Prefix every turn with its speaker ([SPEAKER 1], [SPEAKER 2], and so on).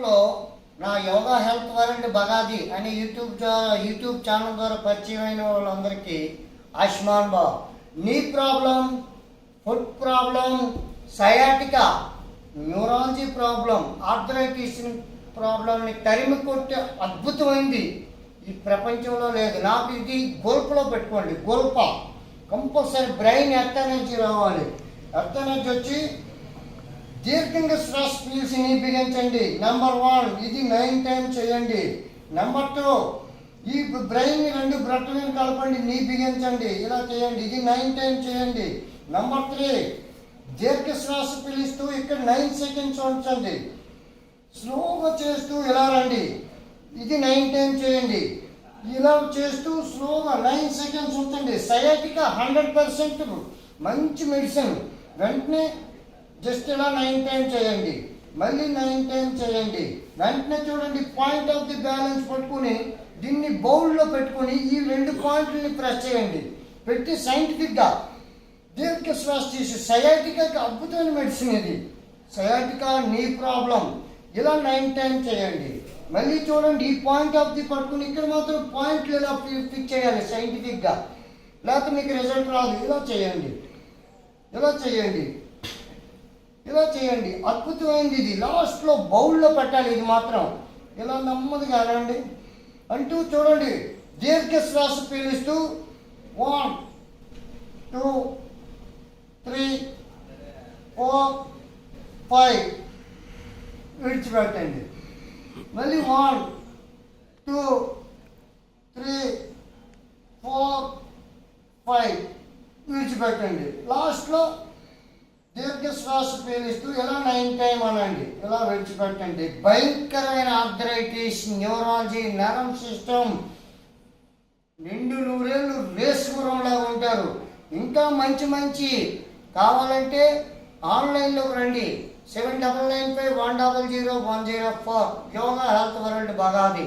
[SPEAKER 1] లో నా yoga health world Bagadi అనే యూట్యూబ్ ఛానల్ ద్వారా పరిచయం అయిన వాళ్ళందరికీ ఆయుష్మాన్ బా. Knee problem, food problem, sciatica, neurology problem, arthritis ప్రాబ్లంని తరిమి కొట్టే అద్భుతమైంది ఈ ప్రపంచంలో లేదు. నాకు ఇది గొల్పలో పెట్టుకోండి. గొల్ప కంపల్సరీ బ్రెయిన్ ఎర్త్ ఎనర్జీ రావాలి. ఎర్త్ ఎనర్జీ వచ్చి దీర్ఘంగా శ్వాస పీల్చి బిగించండి. నెంబర్ 1 ఇది 9 టైమ్స్ చేయండి. నెంబర్ 2 ఈ బ్రెయిన్ 2 బ్రట్టలను కలపండి, నీ బిగించండి, ఇలా చేయండి. ఇది 9 టైమ్స్ చేయండి. నెంబర్ 3 దీర్ఘ శ్వాస పీలుస్తూ ఇక్కడ 9 సెకండ్స్ ఉంచండి. స్లోగా చేస్తూ ఇలా రండి, ఇది 9 టైమ్స్ చేయండి. ఇలా చేస్తూ స్లోగా 9 సెకండ్స్ ఉంచండి. సయాటికా 100% మంచి మెడిసిన్. వెంటనే జస్ట్ ఇలా 9 టైమ్స్ చేయండి, మళ్ళీ 9 టైమ్స్ చేయండి. వెంటనే చూడండి, పాయింట్ ఆఫ్ ది బ్యాలెన్స్ పట్టుకుని దీన్ని బౌల్లో పెట్టుకుని ఈ 2 పాయింట్లని ప్రెస్ చేయండి. పెట్టి సైంటిఫిక్గా దీర్ఘ శ్వాస తీసి సయాటికాకి అద్భుతమైన మెడిసిన్ ఇది. సయాటికా, నీ ప్రాబ్లం, ఇలా 9 టైమ్స్ చేయండి. మళ్ళీ చూడండి, ఈ పాయింట్ ఆఫ్ ది పట్టుకుని ఇక్కడ మాత్రం పాయింట్లు ఇలా ఫిక్స్ చేయాలి సైంటిఫిక్గా, లేకపోతే మీకు రిజల్ట్ రాదు. ఇలా చేయండి, ఇలా చేయండి, ఇలా చేయండి. అద్భుతమైంది ఇది. లాస్ట్లో బౌల్లో పెట్టాలి. ఇది మాత్రం ఇలా నెమ్మదిగా అనండి అంటూ చూడండి, దీర్ఘ శ్వాస పీలుస్తూ 1 2 3 4 5 విడిచిపెట్టండి. మళ్ళీ 1 2 3 4 5 విడిచిపెట్టండి. లాస్ట్లో దీర్ఘ శ్వాస పీలుస్తూ ఇలా 9 టైమ్ అనండి, ఇలా విడిచిపెట్టండి. భయంకరమైన ఆర్థరైటిస్, న్యూరాలజీ, నరం సిస్టమ్, నిండు నూరేళ్ళు రేసుగురంలాగా ఉంటారు. ఇంకా మంచి కావాలంటే ఆన్లైన్లోకి రండి. 7995100104 యోగా హెల్త్ వరల్డ్ బగాది.